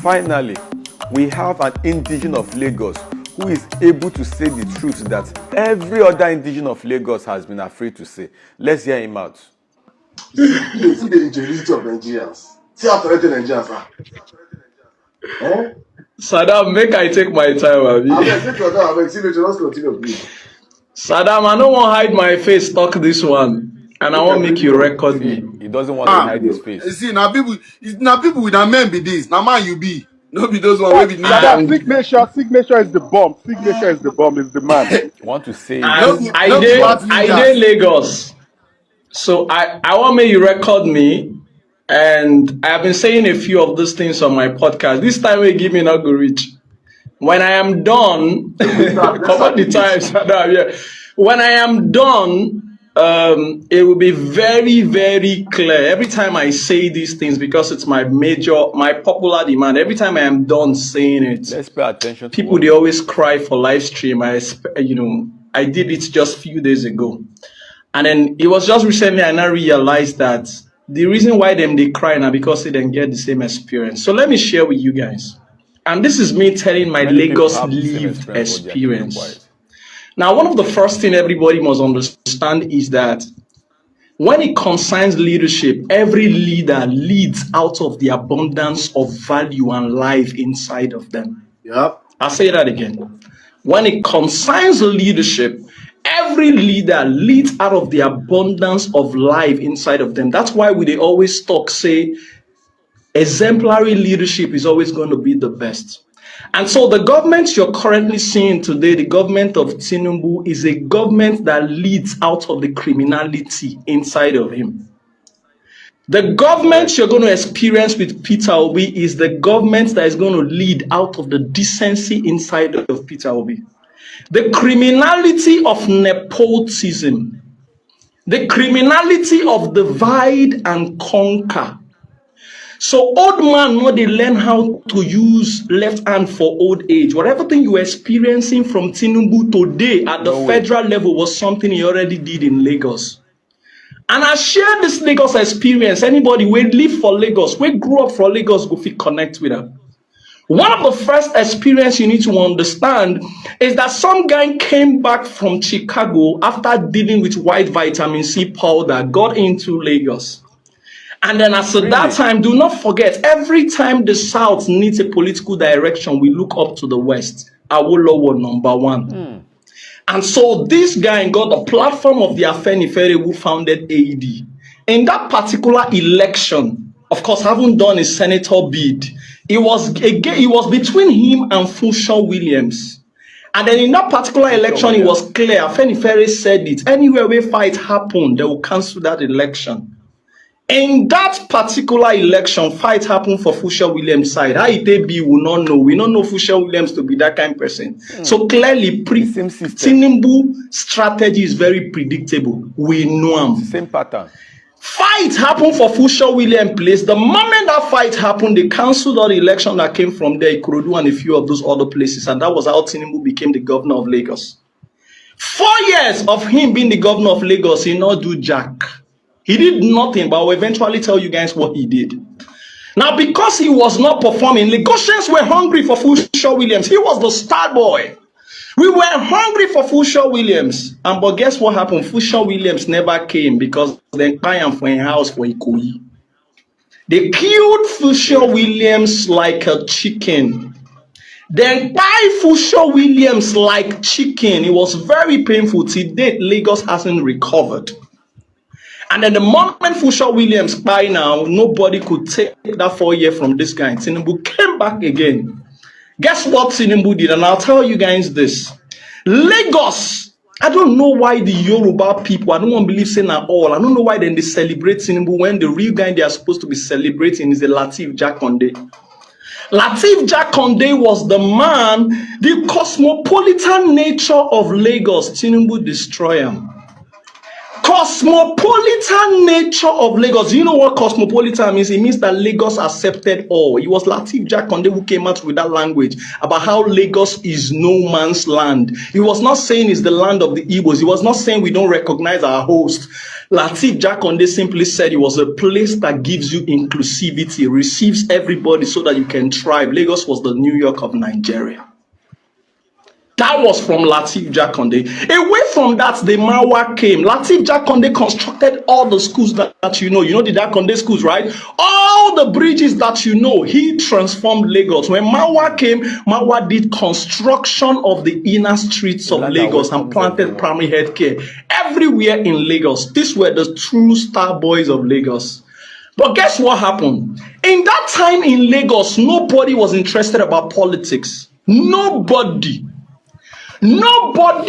Finally, we have an indigene of Lagos who is able to say the truth that every other indigene of Lagos has been afraid to say. Let's hear him out. See the ingenuity of Nigerians. See how talented Nigerians are. Eh? Saddam, make I take my time, Abi. Take your time. See, let's continue, please. Saddam, I don't want to hide my face, talk this one. And I want to make you record me. He doesn't want to hide his face. See, now people with a men be this. Now man you be. No be those one where be Signature is the bomb. Signature is the bomb. Is the man. Want to say I did Lagos. So I want me you record me. And I have been saying a few of these things on my podcast. This time we give me not go reach. When I am done, cover the times. Yeah. When I am done, it will be very, very clear. Every time I say these things, because it's my popular demand. Every time I am done saying it, let's pay attention. People they always cry for live stream. I did it just a few days ago, and then it was just recently I now realized that the reason why they cry now because they didn't get the same experience. So let me share with you guys. And this is me telling my Lagos lived experience. Now, one of the first things everybody must understand is that when it concerns leadership, every leader leads out of the abundance of value and life inside of them. Yep. I'll say that again. When it concerns leadership, every leader leads out of the abundance of life inside of them. That's why they always say, exemplary leadership is always going to be the best. And so the government you're currently seeing today, the government of Tinubu, is a government that leads out of the criminality inside of him. The government you're going to experience with Peter Obi is the government that is going to lead out of the decency inside of Peter Obi. The criminality of nepotism, the criminality of divide and conquer. So old man know they learn how to use left hand for old age. Whatever thing you were experiencing from Tinubu today at the federal level was something he already did in Lagos. And I share this Lagos experience. Anybody who live for Lagos, who grew up for Lagos, go fit connect with them. One of the first experience you need to understand is that some guy came back from Chicago after dealing with white vitamin C powder, got into Lagos. And then at that time, do not forget, every time the South needs a political direction, we look up to the West. Awolowo number one. And so this guy got the platform of the Afenifere who founded AD. In that particular election, of course, having done his senator bid, it was between him and Funshaw Williams. And then in that particular election, it was clear. Afenifere said it. Anywhere where fight happened, they will cancel that election. In that particular election, fight happened for Funshaw Williams' side. How it be, we don't know. We don't know Funshaw Williams to be that kind of person. So clearly, Tinubu strategy is very predictable. We know him. Same pattern. Fight happened for Funshaw Williams' place. The moment that fight happened, they cancelled all the election that came from there, Ikorodu and a few of those other places. And that was how Tinubu became the governor of Lagos. 4 years of him being the governor of Lagos, he not do jack. He did nothing, but I will eventually tell you guys what he did. Now, because he was not performing, Lagosians were hungry for Funshaw Williams. He was the star boy. We were hungry for Funshaw Williams. But guess what happened? Funshaw Williams never came because they client for a house for Ikoyi. They killed Funshaw Williams like a chicken. They buy Funshaw Williams like chicken. It was very painful. To date, Lagos hasn't recovered. And then the moment Funshaw Williams by now, nobody could take that 4 years from this guy. Tinubu came back again. Guess what Tinubu did? And I'll tell you guys this. Lagos, I don't know why the Yoruba people, I don't want to believe saying at all. I don't know why then they celebrate Tinubu when the real guy they are supposed to be celebrating is the Lateef Jakonde. Lateef Jakonde was the man, the cosmopolitan nature of Lagos. Tinubu destroy him. Cosmopolitan nature of Lagos. Do you know what cosmopolitan means? It means that Lagos accepted all. It was Lateef Jakonde who came out with that language about how Lagos is no man's land. He was not saying it's the land of the Igbos. He was not saying we don't recognize our host. Lateef Jakonde simply said it was a place that gives you inclusivity, receives everybody so that you can thrive. Lagos was the New York of Nigeria. That was from Lateef Jakonde. Away from that, the Marwa came. Lateef Jakonde constructed all the schools that you know. You know the Jakonde schools, right? All the bridges that you know, he transformed Lagos. When Marwa came, Marwa did construction of the inner streets of Lagos and planted primary healthcare everywhere in Lagos. These were the true star boys of Lagos. But guess what happened? In that time in Lagos, nobody was interested about politics. Nobody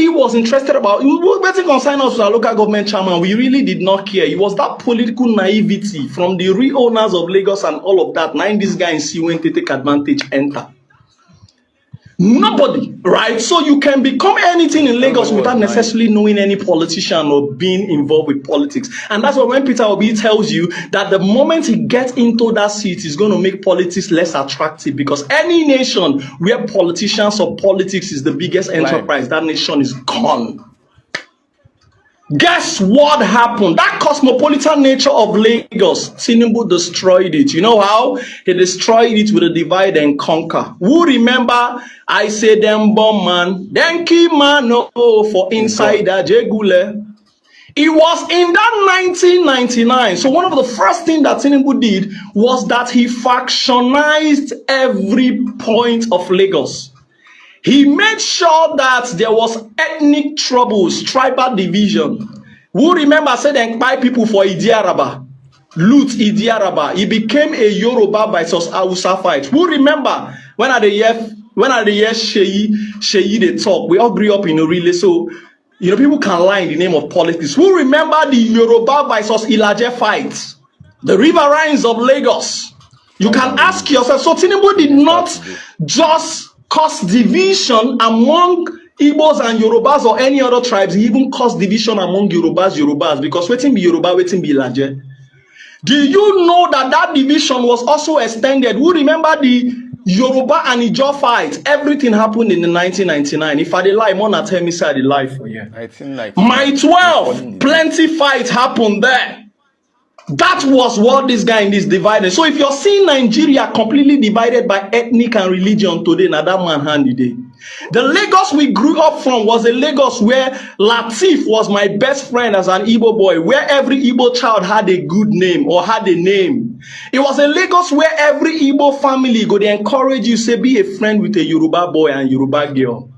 was interested about waiting concern us with our local government chairman. We really did not care. It was that political naivety from the real owners of Lagos and all of that. Now this guy in see when they take advantage, enter. Nobody, right? So you can become anything in Lagos without necessarily knowing any politician or being involved with politics. And that's why when Peter Obi tells you that the moment he gets into that seat, he's going to make politics less attractive, because any nation where politicians or politics is the biggest enterprise, that nation is gone. Guess what happened? That cosmopolitan nature of Lagos, Tinubu destroyed it. You know how? He destroyed it with a divide and conquer. Who remember? I say them bomb man, then keep man for insider Jegule. It was in that 1999. So one of the first things that Tinubu did was that he factionized every point of Lagos. He made sure that there was ethnic troubles, tribal division. Who remember said they buy people for Idiaraba, loot Idiaraba. It became a Yoruba versus Hausa fight. Who remember when at the year Sheyi they talk? We all grew up in a relay, so you know people can lie in the name of politics. Who remember the Yoruba versus Ilaje fight? The riverines of Lagos. You can ask yourself. So Tinubu did not just cause division among Igbos and Yorubas or any other tribes. He even caused division among Yorubas, because waiting be Yoruba, waiting be Ilaje. Do you know that division was also extended? Who remember the Yoruba and Ijaw fight? Everything happened in the 1999. If I dey lie, Mona tell me say I dey lie for you. My 12, plenty fight happened there. That was what this guy in this divided. So if you're seeing Nigeria completely divided by ethnic and religion today, now that man handy day. The Lagos we grew up from was a Lagos where Lateef was my best friend as an Igbo boy, where every Igbo child had a good name or had a name. It was a Lagos where every Igbo family go to encourage you, say, be a friend with a Yoruba boy and Yoruba girl.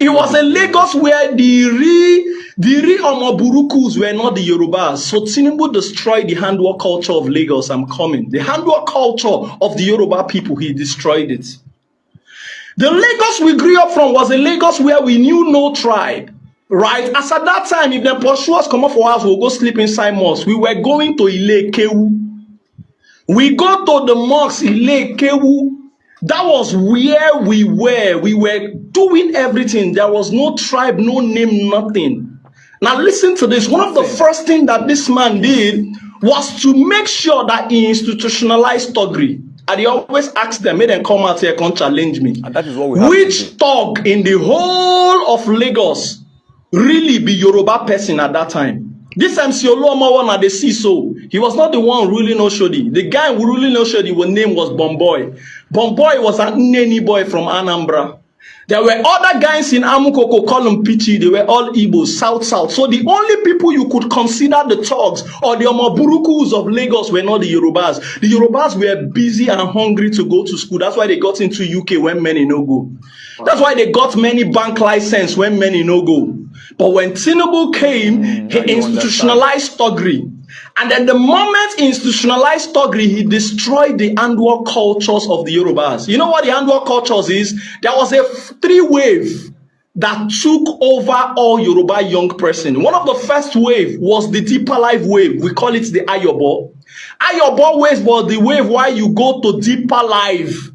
It was a Lagos where the real Omoburukus were not the Yorubas. So Tinubu destroyed the handwork culture of Lagos. I'm coming. The handwork culture of the Yoruba people, he destroyed it. The Lagos we grew up from was a Lagos where we knew no tribe. Right? As at that time, if the pursue us come up for us, we'll go sleep inside mosques. We were going to Ile Kewu. We go to the mosque Ile Kewu. That was where we were. We were doing everything. There was no tribe, no name, nothing. Now listen to this. One of the first things that this man did was to make sure that he institutionalized thuggery. And he always asked them, make them come out here and challenge me. And that is what we have. Which thug in the whole of Lagos really be Yoruba person at that time? This MC Oluoma one at the CISO, he was not the one ruling Oshodi. The guy who ruling Oshodi, his name was Bomboy. Bomboy was an Neni boy from Anambra. There were other guys in Amukoko, call them Pichi. They were all Igbos, South. So the only people you could consider the thugs or the Omoburukus of Lagos were not the Yorubas. The Yorubas were busy and hungry to go to school. That's why they got into UK when many no go. That's why they got many bank license when many no go. But when Tinubu came, he institutionalized thuggery. And at the moment he institutionalized thuggery, he destroyed the handwork cultures of the Yorubas. You know what the handwork cultures is? There was a three-wave that took over all Yoruba young person. One of the first wave was the Deeper Life wave. We call it the Ayobo. Ayobo wave was the wave where you go to Deeper Life.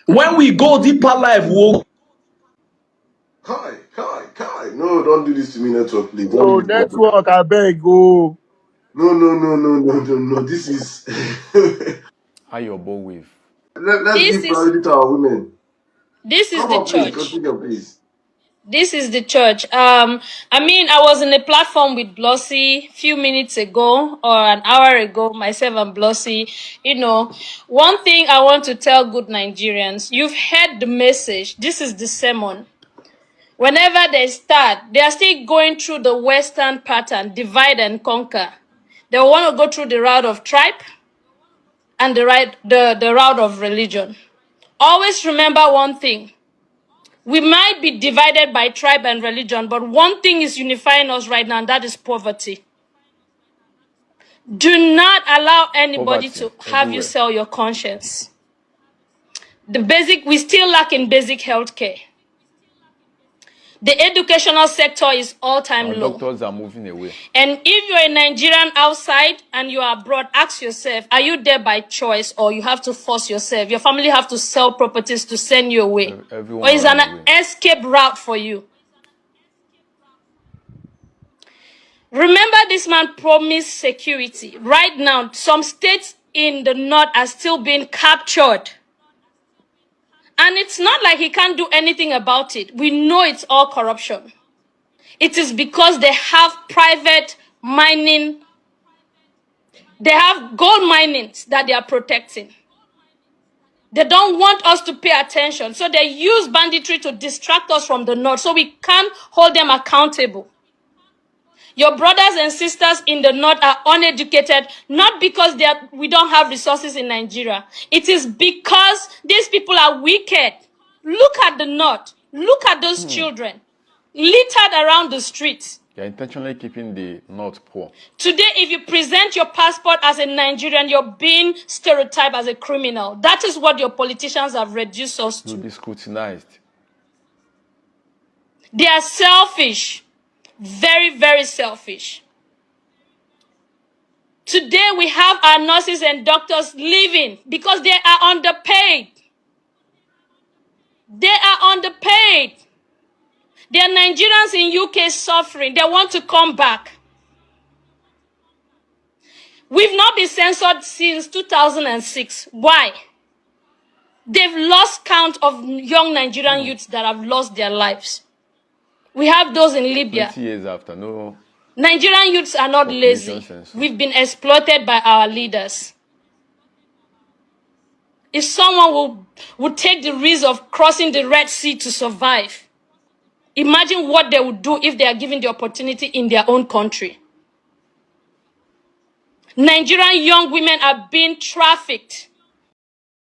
When we go Deeper Life, we'll... Kai. No, don't do this to me, network, please. No, network, I beg, go. No. This is... Ayobo wave. Let's give priority to our women. This is Come the on, please, church. continue, please. This is the church. I was in a platform with Blossy a few minutes ago or an hour ago, myself and Blossy. One thing I want to tell good Nigerians, you've heard the message. This is the sermon. Whenever they start, they are still going through the Western pattern, divide and conquer. They want to go through the route of tribe and the route of religion. Always remember one thing. We might be divided by tribe and religion, but one thing is unifying us right now, and that is poverty. Do not allow anybody to have you sell your conscience. We still lack in basic health care. The educational sector is all-time low. Doctors are moving away. And if you're a Nigerian outside and you are abroad, ask yourself, are you there by choice or you have to force yourself? Your family have to sell properties to send you away. Or is an escape route for you? Remember, this man promised security. Right now, some states in the north are still being captured. And it's not like he can't do anything about it. We know it's all corruption. It is because they have private mining. They have gold minings that they are protecting. They don't want us to pay attention. So they use banditry to distract us from the north so we can't hold them accountable. Your brothers and sisters in the north are uneducated, not because we don't have resources in Nigeria. It is because these people are wicked. Look at the north. Look at those children littered around the streets. They're intentionally keeping the north poor. Today, if you present your passport as a Nigerian, you're being stereotyped as a criminal. That is what your politicians have reduced us to. To be scrutinized. They are selfish. Very, very selfish. Today we have our nurses and doctors leaving because they are underpaid. They are underpaid. There are Nigerians in UK suffering. They want to come back. We've not been censored since 2006. Why? They've lost count of young Nigerian youths that have lost their lives. We have those in Libya. 20 years after, no. Nigerian youths are not lazy. We've been exploited by our leaders. If someone would take the risk of crossing the Red Sea to survive, imagine what they would do if they are given the opportunity in their own country. Nigerian young women are being trafficked.